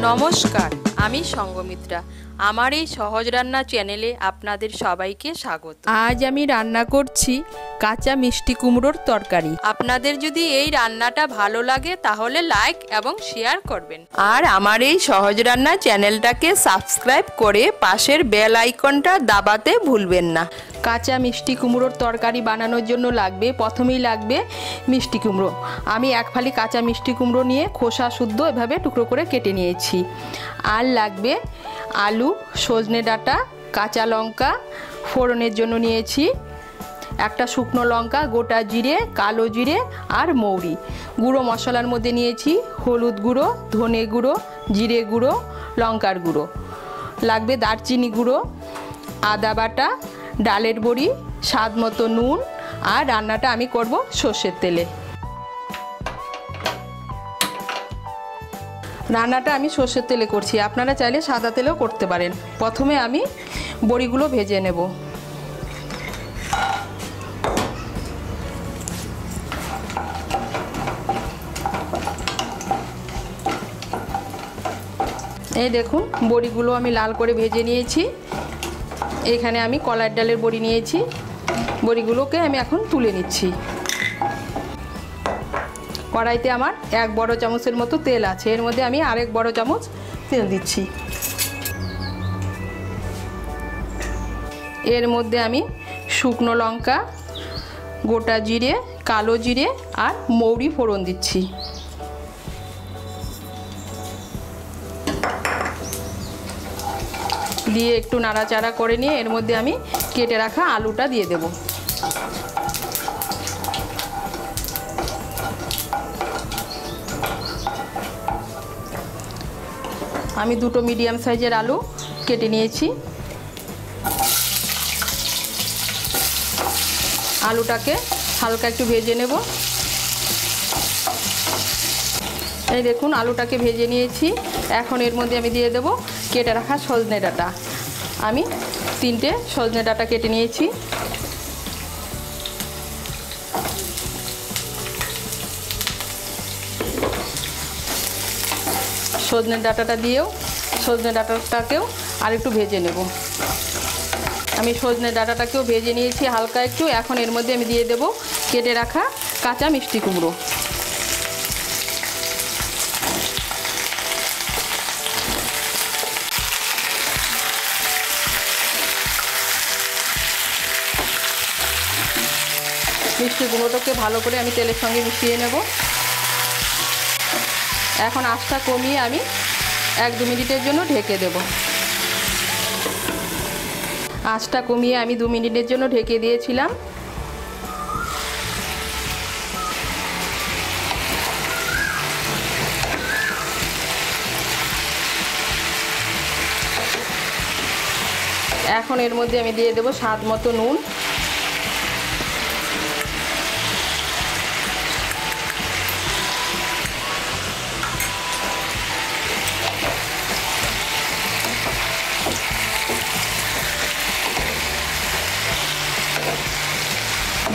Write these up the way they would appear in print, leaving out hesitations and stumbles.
নমস্কার, আমি সঙ্গমিত্রা। আমার এই সহজ রান্না চ্যানেলে আপনাদের সবাইকে স্বাগত। আজ আমি রান্না করছি কাঁচা মিষ্টি কুমড়োর তরকারি। আপনাদের যদি এই রান্নাটা ভালো লাগে তাহলে লাইক এবং শেয়ার করবেন, আর আমার এই সহজ রান্না চ্যানেলটাকে সাবস্ক্রাইব করে পাশের বেল আইকনটা দাবাতে ভুলবেন না। কাঁচা মিষ্টি কুমড়োর তরকারি বানানোর জন্য প্রথমেই লাগবে মিষ্টি কুমড়ো। আমি এক ফালি কাঁচা মিষ্টি কুমড়ো নিয়ে খোসা শুদ্ধ এভাবে টুকরো করে কেটে নিয়েছি। আর লাগবে আলু, সজনে ডাঁটা, কাঁচা লঙ্কা, ফোড়নের জন্য নিয়েছি একটা শুকনো লঙ্কা, গোটা জিরে, কালো জিরে আর মৌরি। গুঁড়ো মশলার মধ্যে নিয়েছি হলুদ গুঁড়ো, ধনে গুঁড়ো, জিরে গুঁড়ো, লঙ্কার গুঁড়ো। লাগবে দারচিনি গুঁড়ো, আদা বাটা, ডালের বড়ি, স্বাদ মতো নুন। আর রান্নাটা আমি করব সর্ষের তেলে। রান্নাটা আমি সর্ষের তেলে করছি, আপনারা চাইলে সাদা তেলেও করতে পারেন। প্রথমে আমি বড়িগুলো ভেজে নেব। এই দেখুন, বড়িগুলো আমি লাল করে ভেজে নিয়েছি। এখানে আমি কলার ডালের বড়ি নিয়েছি, বড়িগুলোকে আমি এখন তুলে নিচ্ছি। কড়াইতে আমার 1 বড় চামচের মতো তেল আছে, এর মধ্যে আমি আরেক বড় চামচ তেল দিচ্ছি। এর মধ্যে আমি শুকনো লঙ্কা, গোটা জিরে, কালো জিরে আর মৌরি ফোড়ন দিচ্ছি। দিয়ে একটু নাড়াচাড়া করে নিয়ে এর মধ্যে আমি কেটে রাখা আলুটা দিয়ে দেব। আমি 2টো মিডিয়াম সাইজের আলু কেটে নিয়েছি। আলুটাকে হালকা একটু ভেজে নেব। এই দেখুন, আলুটাকে ভেজে নিয়েছি। এখন এর মধ্যে আমি দিয়ে দেব কেটে রাখা সজনে ডাঁটা। আমি 3টে সজনে ডাঁটা কেটে নিয়েছি। সজনে ডাঁটাটা দিয়েও সজনে ডাঁটাটাকেও আরেকটু ভেজে নেব। আমি সজনে ডাঁটাটাকেও ভেজে নিয়েছি হালকা একটু। এখন এর মধ্যে আমি দিয়ে দেব কেটে রাখা কাঁচা মিষ্টি কুমড়ো। মিষ্টি কুমড়োটাকে ভালো করে আমি তেলের সঙ্গে মিশিয়ে নেব। এখন আঁচটা কমিয়ে আমি 1-2 মিনিটের জন্য ঢেকে দেব। আঁচটা কমিয়ে আমি 2 মিনিটের জন্য ঢেকে দিয়েছিলাম। এখন এর মধ্যে আমি দিয়ে দেব স্বাদ মতো নুন।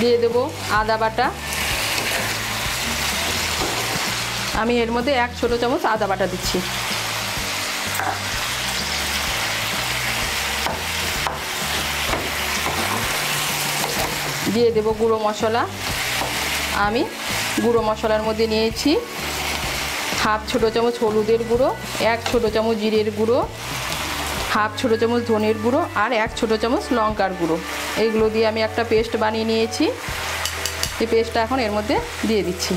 দিয়ে দেব আদা বাটা। আমি এর মধ্যে 1 ছোট চামচ আদা বাটা দিচ্ছি। দিয়ে দেব গুঁড়ো মশলা। আমি গুঁড়ো মশলার মধ্যে নিয়েছি 1/2 ছোট চামচ হলুদের গুঁড়ো, 1 ছোট চামচ জিরের গুঁড়ো, 1/2 ছোট চামচ ধনের গুঁড়ো আর 1 ছোট চামচ লঙ্কার গুঁড়ো। এইগুলো দিয়ে আমি একটা পেস্ট বানিয়ে নিয়েছি। এই পেস্টটা এখন এর মধ্যে দিয়ে দিচ্ছি।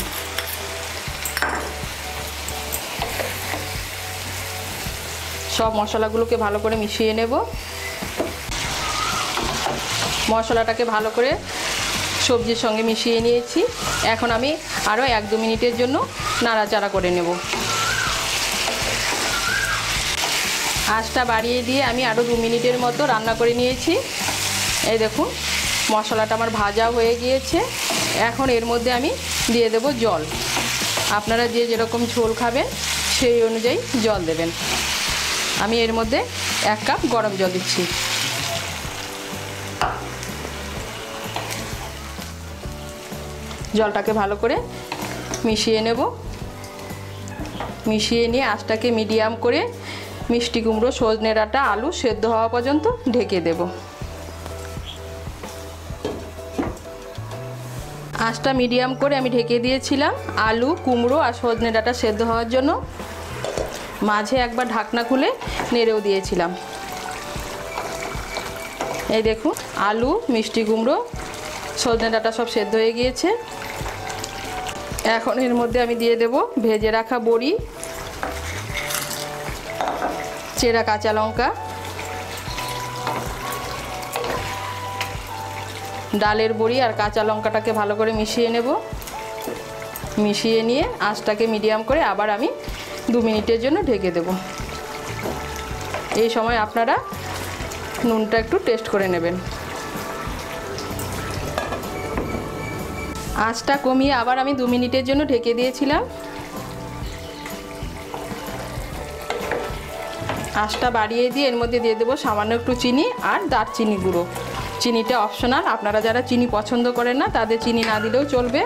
সব মশলাগুলোকে ভালো করে মিশিয়ে নেব। মশলাটাকে ভালো করে সবজির সঙ্গে মিশিয়ে নিয়েছি। এখন আমি আরও 1-2 মিনিটের জন্য নাড়াচাড়া করে নেব। আঁচটা বাড়িয়ে দিয়ে আমি আরও 2 মিনিটের মতো রান্না করে নিয়েছি। এই দেখুন, মশলাটা আমার ভাজা হয়ে গিয়েছে। এখন এর মধ্যে আমি দিয়ে দেব জল। আপনারা যে যেরকম ঝোল খাবেন সেই অনুযায়ী জল দেবেন। আমি এর মধ্যে 1 কাপ গরম জল দিচ্ছি। জলটাকে ভালো করে মিশিয়ে নেব। মিশিয়ে নিয়ে আঁচটাকে মিডিয়াম করে মিষ্টি কুমড়ো, সজনে ডাঁটা, আলু সেদ্ধ হওয়া পর্যন্ত ঢেকে দেব। আঁচটা মিডিয়াম করে আমি ঢেকে দিয়েছিলাম আলু, কুমড়ো আর সজনে ডাঁটা সেদ্ধ হওয়ার জন্য। মাঝে একবার ঢাকনা খুলে নেড়েও দিয়েছিলাম। এই দেখুন আলু, মিষ্টি কুমড়ো, সজনে ডাঁটা সব সেদ্ধ হয়ে গিয়েছে। এখন এর মধ্যে আমি দিয়ে দেব ভেজে রাখা বড়ি, চেরা কাঁচা লঙ্কা, ডালের বড়ি আর কাঁচা লঙ্কাটাকে ভালো করে মিশিয়ে নেব। মিশিয়ে নিয়ে আঁচটাকে মিডিয়াম করে আবার আমি 2 মিনিটের জন্য ঢেকে দেব। এই সময় আপনারা নুনটা একটু টেস্ট করে নেবেন। আঁচটা কমিয়ে আবার আমি 2 মিনিটের জন্য ঢেকে দিয়েছিলাম। আঁচটা বাড়িয়ে দিয়ে এর মধ্যে দিয়ে দেবো সামান্য একটু চিনি আর দারচিনি গুঁড়ো। চিনিটা অপশনাল, আপনারা যারা চিনি পছন্দ করেন না তাদের চিনি না দিলেও চলবে।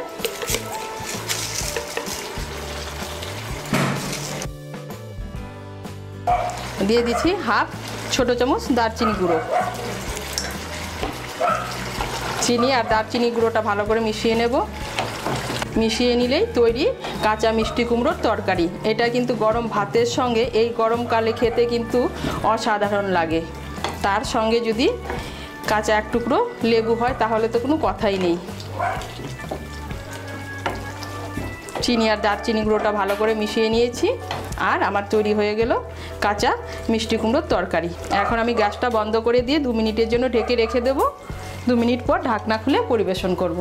দিয়ে দিচ্ছি হাফ ছোট চামচ দারচিনি গুঁড়ো। চিনি আর দারচিনি গুঁড়োটা ভালো করে মিশিয়ে নেব। মিশিয়ে নিলেই তৈরি কাঁচা মিষ্টি কুমড়োর তরকারি। এটা কিন্তু গরম ভাতের সঙ্গে এই গরমকালে খেতে কিন্তু অসাধারণ লাগে। তার সঙ্গে যদি কাঁচা এক টুকরো লেবু হয় তাহলে তো কোনো কথাই নেই। চিনি আর দারচিনি গুঁড়োটা ভালো করে মিশিয়ে নিয়েছি আর আমার তৈরি হয়ে গেল কাঁচা মিষ্টি কুমড়োর তরকারি। এখন আমি গ্যাসটা বন্ধ করে দিয়ে 2 মিনিটের জন্য ঢেকে রেখে দেব। 2 মিনিট পর ঢাকনা খুলে পরিবেশন করব।